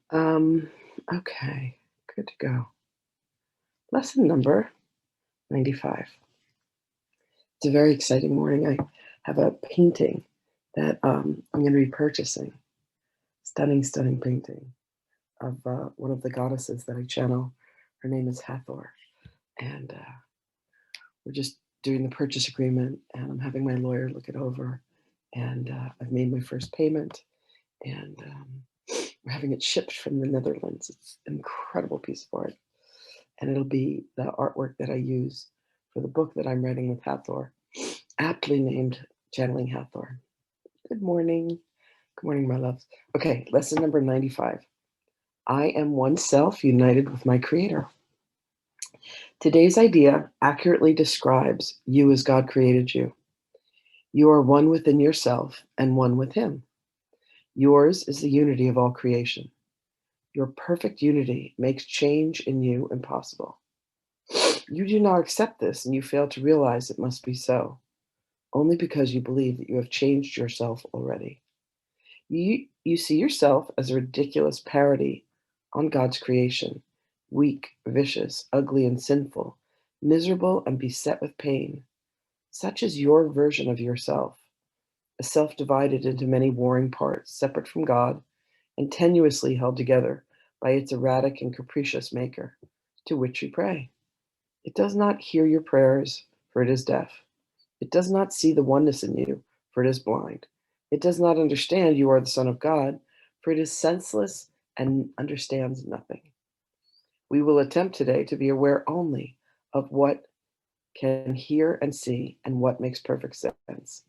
Um, okay, good to go. Lesson number 95. It's a very exciting morning. I have a painting that I'm going to be purchasing. Stunning, stunning painting of one of the goddesses that I channel. Her name is Hathor. And we're just doing the purchase agreement, and I'm having my lawyer look it over. And I've made my first payment, and we're having it shipped from the Netherlands. It's an incredible piece of art. And it'll be the artwork that I use for the book that I'm writing with Hathor, aptly named Channeling Hathor. Good morning. Good morning, my loves. Okay, lesson number 95. I am one self united with my creator. Today's idea accurately describes you as God created you. You are one within yourself and one with Him. Yours is the unity of all creation. Your perfect unity makes change in you impossible. You do not accept this and you fail to realize it must be so, only because you believe that you have changed yourself already. You see yourself as a ridiculous parody on God's creation, weak, vicious, ugly, and sinful, miserable, and beset with pain. Such is your version of yourself, a self divided into many warring parts, separate from God, and tenuously held together by its erratic and capricious maker, to which you pray. It does not hear your prayers, for it is deaf. It does not see the oneness in you, for it is blind. It does not understand you are the Son of God, for it is senseless and understands nothing. We will attempt today to be aware only of what can hear and see and what makes perfect sense.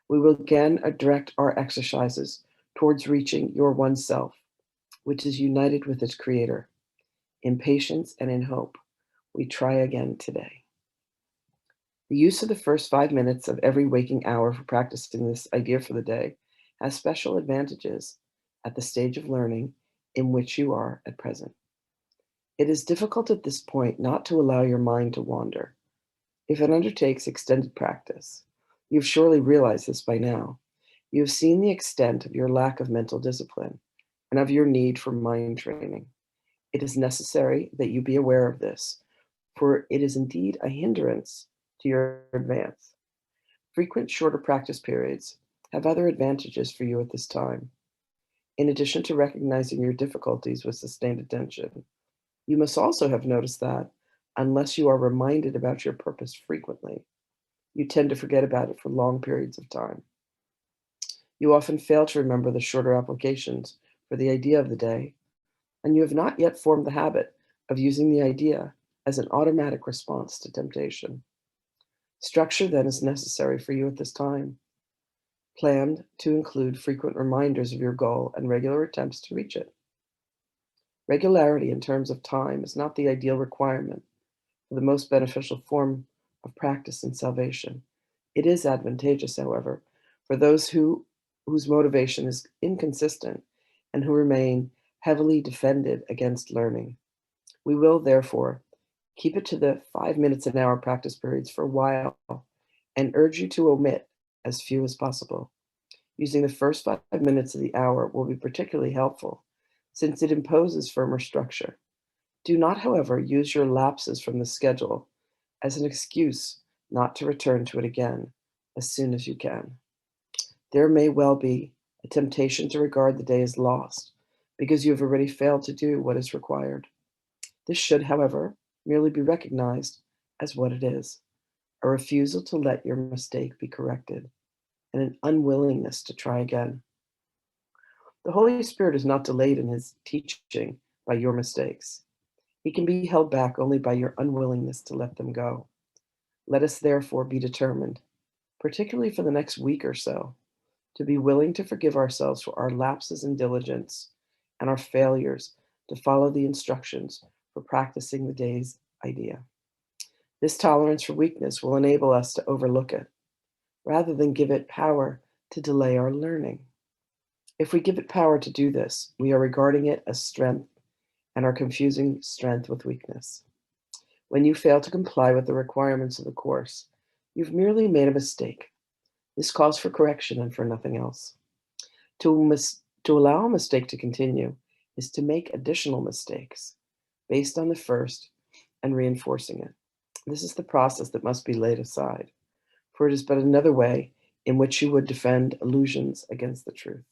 We will again direct our exercises towards reaching your one self, which is united with its creator. In patience and in hope, we try again today. The use of the first 5 minutes of every waking hour for practicing this idea for the day has special advantages at the stage of learning in which you are at present. It is difficult at this point not to allow your mind to wander. If it undertakes extended practice, you've surely realized this by now. You have seen the extent of your lack of mental discipline and of your need for mind training. It is necessary that you be aware of this, for it is indeed a hindrance to your advance. Frequent shorter practice periods have other advantages for you at this time. In addition to recognizing your difficulties with sustained attention, you must also have noticed that, unless you are reminded about your purpose frequently, you tend to forget about it for long periods of time. You often fail to remember the shorter applications for the idea of the day, and you have not yet formed the habit of using the idea as an automatic response to temptation. Structure then is necessary for you at this time, planned to include frequent reminders of your goal and regular attempts to reach it. Regularity in terms of time is not the ideal requirement for the most beneficial form of practice in salvation. It is advantageous, however, for those whose motivation is inconsistent and who remain heavily defended against learning. We will, therefore, keep it to the 5 minutes an hour practice periods for a while and urge you to omit as few as possible. Using the first 5 minutes of the hour will be particularly helpful since it imposes firmer structure. Do not, however, use your lapses from the schedule as an excuse not to return to it again as soon as you can. There may well be a temptation to regard the day as lost because you have already failed to do what is required. This should, however, merely be recognized as what it is, a refusal to let your mistake be corrected, and an unwillingness to try again. The Holy Spirit is not delayed in his teaching by your mistakes. He can be held back only by your unwillingness to let them go. Let us therefore be determined, particularly for the next week or so, to be willing to forgive ourselves for our lapses in diligence and our failures to follow the instructions for practicing the day's idea. This tolerance for weakness will enable us to overlook it, rather than give it power to delay our learning. If we give it power to do this, we are regarding it as strength and are confusing strength with weakness. When you fail to comply with the requirements of the course, you've merely made a mistake. This calls for correction and for nothing else. To allow a mistake to continue is to make additional mistakes based on the first and reinforcing it. This is the process that must be laid aside, for it is but another way in which you would defend illusions against the truth.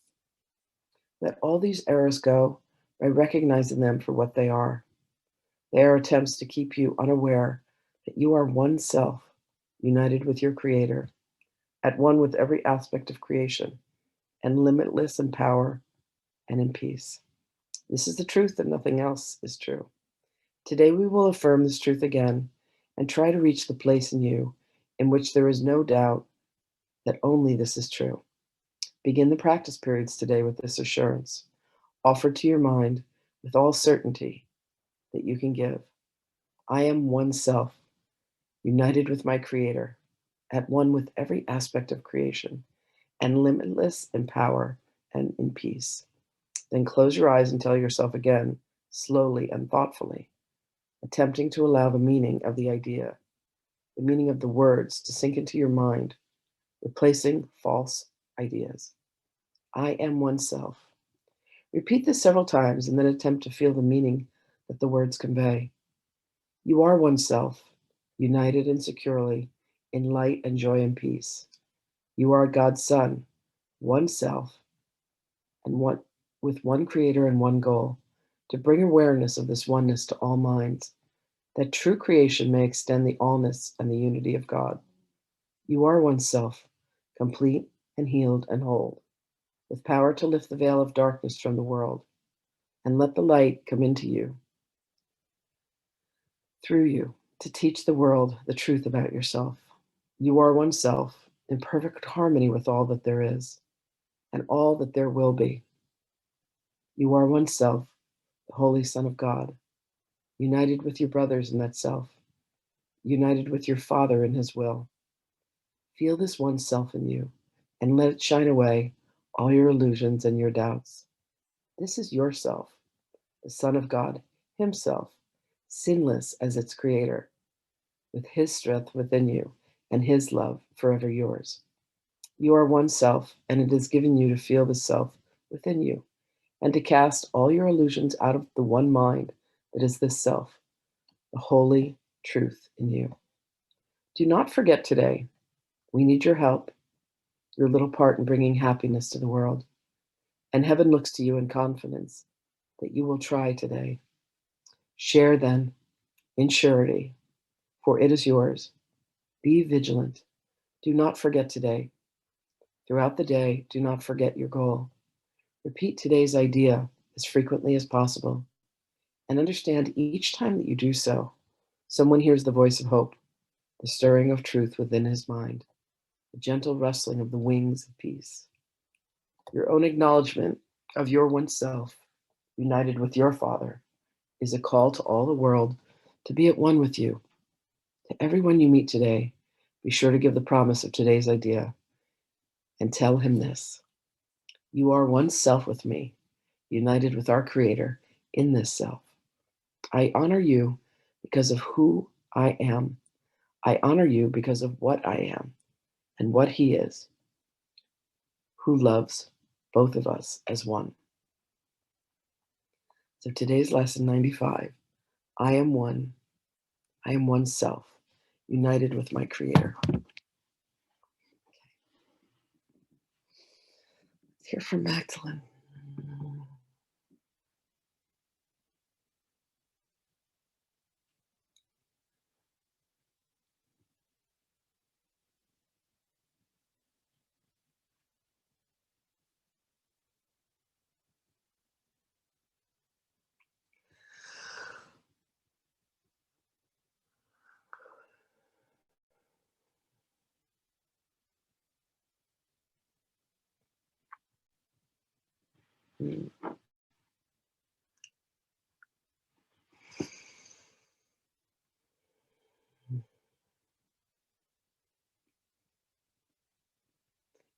Let all these errors go by recognizing them for what they are. They are attempts to keep you unaware that you are one self, united with your Creator, at one with every aspect of creation, and limitless in power and in peace. This is the truth, and nothing else is true. Today we will affirm this truth again and try to reach the place in you in which there is no doubt that only this is true. Begin the practice periods today with this assurance, offered to your mind with all certainty that you can give. I am one self, united with my Creator, at one with every aspect of creation, and limitless in power and in peace. Then close your eyes and tell yourself again, slowly and thoughtfully, attempting to allow the meaning of the idea, the meaning of the words to sink into your mind, replacing false ideas. I am one self. Repeat this several times and then attempt to feel the meaning that the words convey. You are one self, united and securely in light and joy and peace. You are God's Son, one self, and one with one Creator and one goal, to bring awareness of this oneness to all minds, that true creation may extend the allness and the unity of God. You are one self, complete and healed and whole, with power to lift the veil of darkness from the world, and let the light come into you, through you, to teach the world the truth about yourself. You are one self, in perfect harmony with all that there is, and all that there will be. You are one self, the Holy Son of God, united with your brothers in that self, united with your Father in his will. Feel this one self in you, and let it shine away all your illusions and your doubts. This is yourself, the Son of God himself, sinless as its creator, with his strength within you and his love forever yours. You are one self, and it is given you to feel the self within you, and to cast all your illusions out of the one mind that is this self, the holy truth in you. Do not forget today, we need your help, your little part in bringing happiness to the world, and heaven looks to you in confidence that you will try today. Share then in surety, for it is yours. Be vigilant. Do not forget today. Throughout the day, do not forget your goal. Repeat today's idea as frequently as possible, and understand each time that you do so, someone hears the voice of hope, the stirring of truth within his mind, the gentle rustling of the wings of peace. Your own acknowledgement of your one self, united with your Father, is a call to all the world to be at one with you. To everyone you meet today, be sure to give the promise of today's idea and tell him this: you are one self with me, united with our Creator in this self. I honor you because of who I am. I honor you because of what I am and what He is, who loves both of us as one. So today's lesson 95, I am one. I am one self, united with my Creator. Let's hear from Magdalene.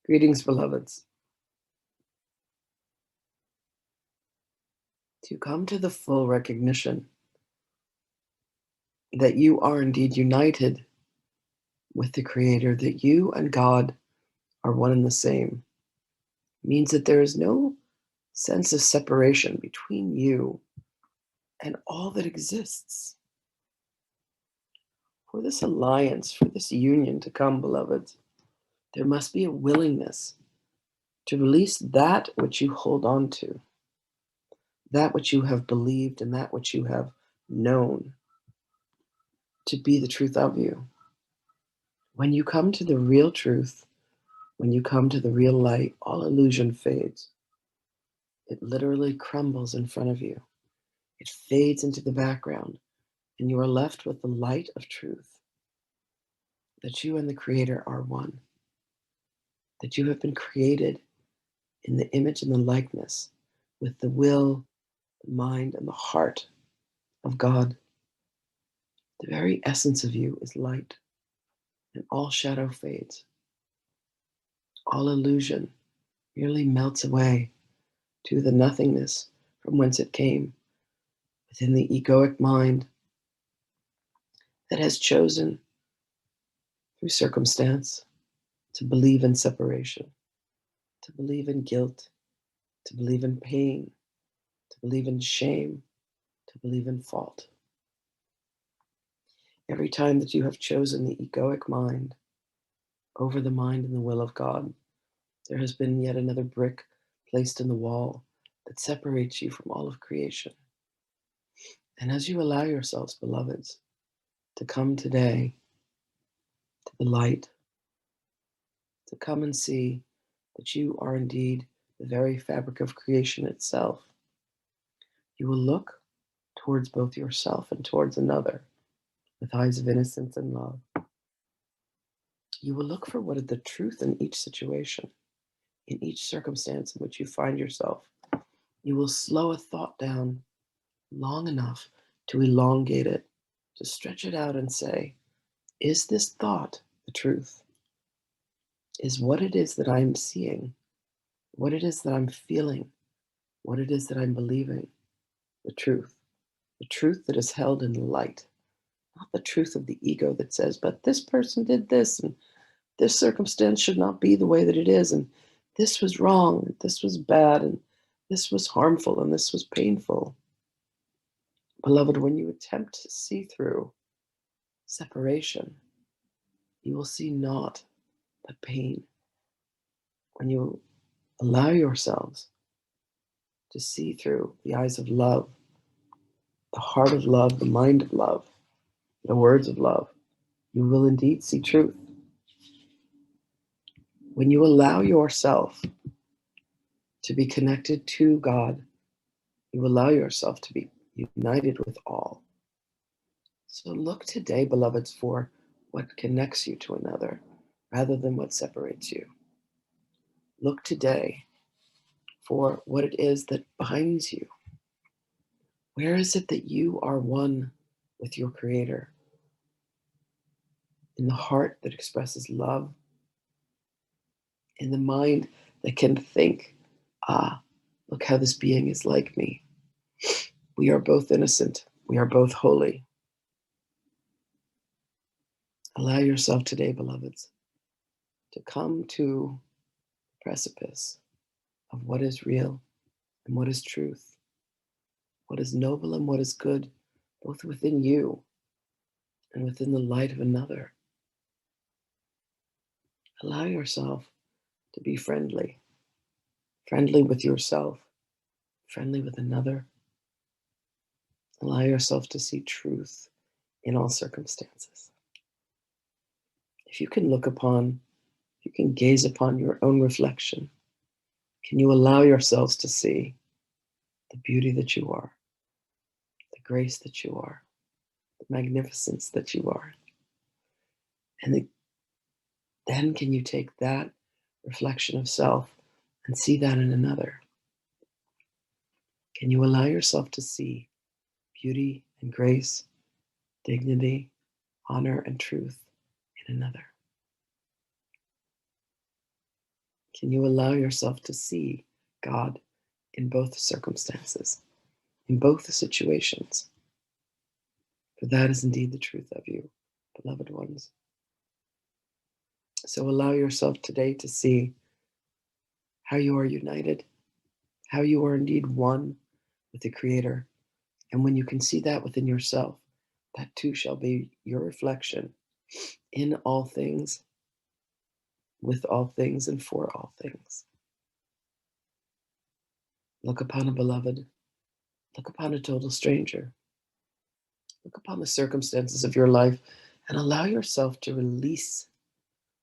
Greetings, beloveds. To come to the full recognition that you are indeed united with the Creator, that you and God are one and the same, means that there is no sense of separation between you and all that exists. For this alliance, for this union to come, beloveds, there must be a willingness to release that which you hold on to, that which you have believed, and that which you have known to be the truth of you. When you come to the real truth, when you come to the real light, all illusion fades. It literally crumbles in front of you. It fades into the background, and you are left with the light of truth, that you and the Creator are one, that you have been created in the image and the likeness with the will, the mind, and the heart of God. The very essence of you is light, and all shadow fades. All illusion merely melts away to the nothingness from whence it came, within the egoic mind that has chosen, through circumstance, to believe in separation, to believe in guilt, to believe in pain, to believe in shame, to believe in fault. Every time that you have chosen the egoic mind over the mind and the will of God, there has been yet another brick placed in the wall that separates you from all of creation. And as you allow yourselves, beloveds, to come today to the light, to come and see that you are indeed the very fabric of creation itself, you will look towards both yourself and towards another with eyes of innocence and love. You will look for what is the truth in each situation, in each circumstance in which you find yourself. You will slow a thought down long enough to elongate it, to stretch it out and say, is this thought the truth? Is what it is that I'm seeing, what it is that I'm feeling, what it is that I'm believing, the truth? The truth that is held in light, not the truth of the ego that says, but this person did this, and this circumstance should not be the way that it is, and this was wrong, and this was bad, and this was harmful, and this was painful. Beloved, when you attempt to see through separation, you will see naught but pain. When you allow yourselves to see through the eyes of love, the heart of love, the mind of love, the words of love, you will indeed see truth. When you allow yourself to be connected to God, you allow yourself to be united with all. So look today, beloveds, for what connects you to another rather than what separates you. Look today for what it is that binds you. Where is it that you are one with your Creator? In the heart that expresses love, in the mind that can think, look how this being is like me. We are both innocent. We are both holy. Allow yourself today, beloveds, to come to the precipice of what is real and what is truth, what is noble and what is good, both within you and within the light of another. Allow yourself to be friendly, friendly with yourself, friendly with another. Allow yourself to see truth in all circumstances. If you can you can gaze upon your own reflection, can you allow yourselves to see the beauty that you are, the grace that you are, the magnificence that you are? And then can you take that reflection of self and see that in another? Can you allow yourself to see beauty and grace, dignity, honor, and truth in another? Can you allow yourself to see God in both circumstances, in both situations? For that is indeed the truth of you, beloved ones. So allow yourself today to see how you are united how you are indeed one with the Creator. And when you can see that within yourself, that too shall be your reflection in all things, with all things, and for all things. Look upon a beloved, look upon a total stranger, look upon the circumstances of your life, and allow yourself to release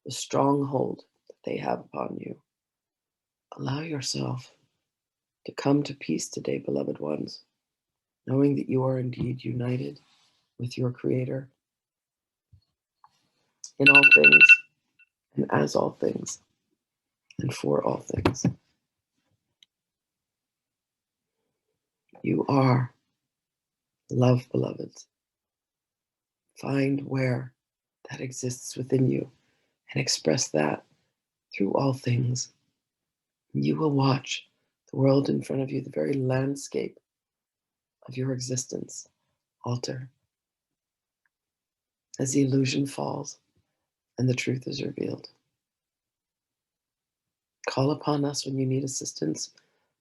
the stronghold that they have upon you. Allow yourself to come to peace today, beloved ones, knowing that you are indeed united with your Creator in all things, and as all things, and for all things. You are love, beloveds. Find where that exists within you and express that through all things. You will watch the world in front of you, the very landscape of your existence, alter as the illusion falls and the truth is revealed. Call upon us when you need assistance.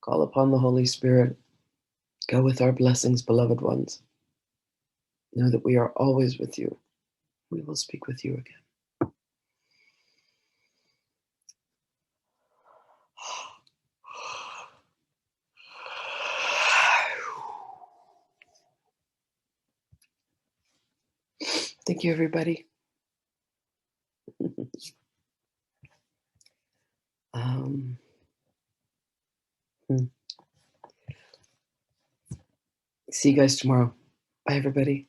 Call upon the Holy Spirit. Go with our blessings, beloved ones. Know that we are always with you. We will speak with you again. Thank you, everybody. um, See you guys tomorrow. Bye, everybody.